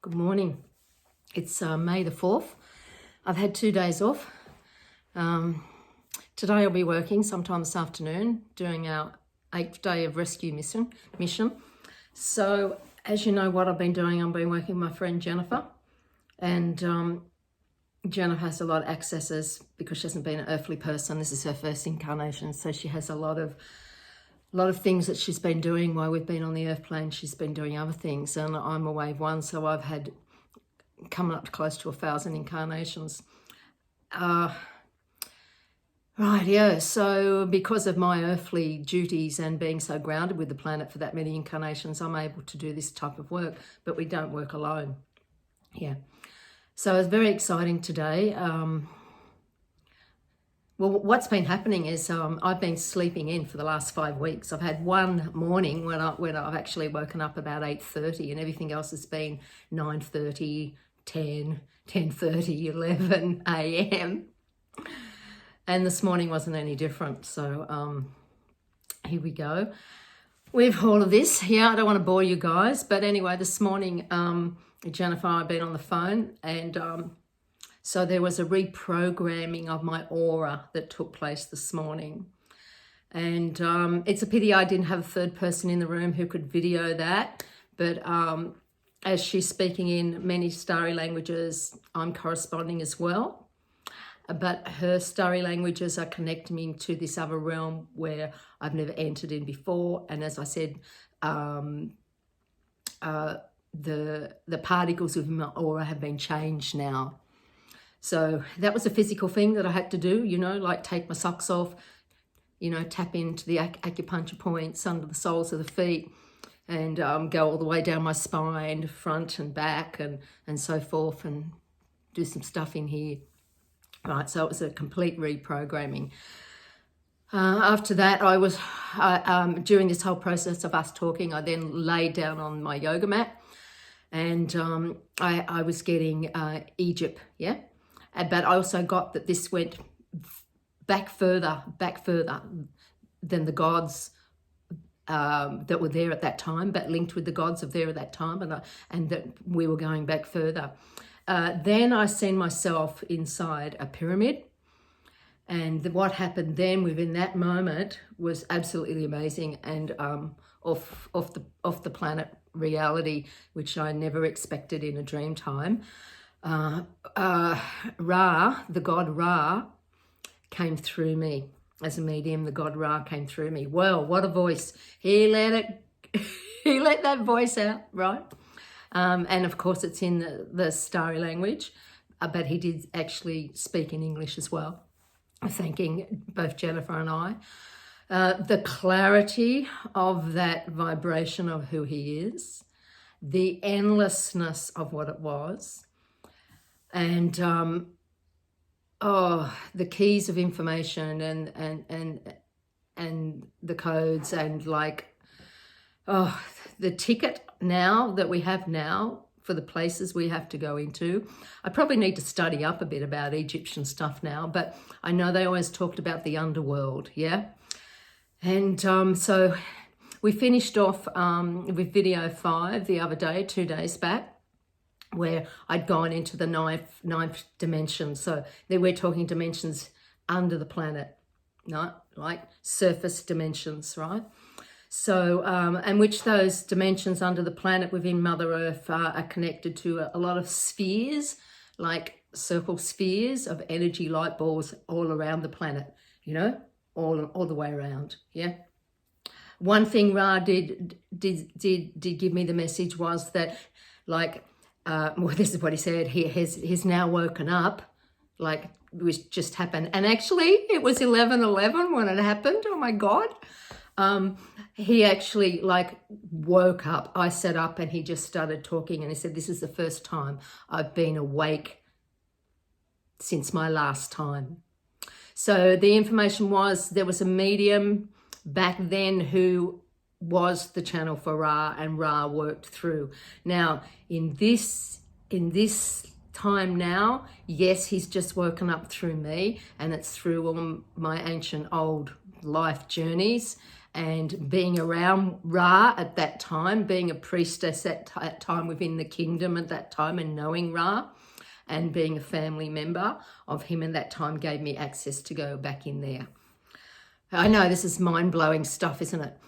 Good morning. It's May the 4th. I've had 2 days off. Today I'll be working sometime this afternoon doing our 8th day of rescue mission. So as you know what I've been doing, I've been working with my friend Jennifer, and Jennifer has a lot of accesses because she hasn't been an earthly person. This is her first incarnation, so she has a lot of things that she's been doing while we've been on the earth plane. She's been doing other things, and I'm a wave one, so I've had coming up to close to 1,000 incarnations. So because of my earthly duties and being so grounded with the planet for that many incarnations, I'm able to do this type of work, but we don't work alone. So it's very exciting today. Well, what's been happening is I've been sleeping in for the last 5 weeks. I've had one morning when I've actually woken up about 8:30, and everything else has been 9:30, 10, 10:30, 11 a.m. And this morning wasn't any different. So here we go with all of this. I don't want to bore you guys, but anyway, this morning Jennifer and I have been on the phone, and so there was a reprogramming of my aura that took place this morning. And it's a pity I didn't have a third person in the room who could video that. But as she's speaking in many starry languages, I'm corresponding as well. But her starry languages are connecting me to this other realm where I've never entered in before. And as I said, the particles of my aura have been changed now. So that was a physical thing that I had to do, like take my socks off, tap into the acupuncture points under the soles of the feet, and go all the way down my spine, front and back, and so forth, and do some stuff in here. Right, so it was a complete reprogramming. After that, during this whole process of us talking, I then laid down on my yoga mat, and I was getting Egypt, But I also got that this went back further than the gods that were there at that time, but linked with the gods of there at that time, and that we were going back further. Then I seen myself inside a pyramid, and what happened then within that moment was absolutely amazing, and off the planet reality, which I never expected in a dream time. Ra, the god Ra, came through me as a medium. The god Ra came through me. Well, what a voice! He let that voice out, right? And of course, it's in the starry language, but he did actually speak in English as well. Thanking both Jennifer and I. The clarity of that vibration of who he is, the endlessness of what it was. And the keys of information and the codes, and the ticket now that we have now for the places we have to go into. I probably need to study up a bit about Egyptian stuff now, but I know they always talked about the underworld, And so we finished off with video 5 the other day, 2 days back, where I'd gone into the ninth dimension. So there we're talking dimensions under the planet, not like surface dimensions, right? So, and which those dimensions under the planet within Mother Earth are connected to a lot of spheres, like circle spheres of energy light balls all around the planet, all the way around, One thing Ra did give me the message was that, this is what he said. He's now woken up, which just happened. And actually, it was 11:11 when it happened. Oh my God! He actually woke up. I sat up, and he just started talking. And he said, "This is the first time I've been awake since my last time." So the information was there was a medium back then who was the channel for Ra, and Ra worked through. Now, in this time now, yes, he's just woken up through me, and it's through all my ancient old life journeys and being around Ra at that time, being a priestess at that time within the kingdom at that time, and knowing Ra and being a family member of him at that time gave me access to go back in there. I know this is mind-blowing stuff, isn't it?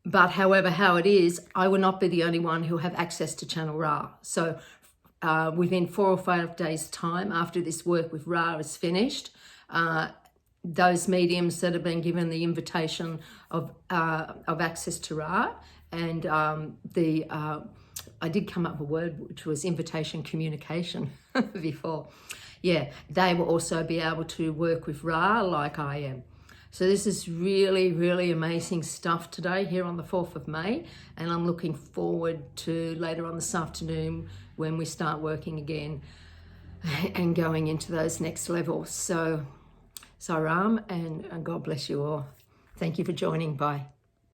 But however, how it is, I will not be the only one who have access to Channel Ra. So within 4 or 5 days' time, after this work with Ra is finished, those mediums that have been given the invitation of access to Ra, and I did come up with a word which was invitation communication before. Yeah, they will also be able to work with Ra like I am. So this is really, really amazing stuff today here on the 4th of May. And I'm looking forward to later on this afternoon when we start working again and going into those next levels. So Saram, and God bless you all. Thank you for joining. Bye.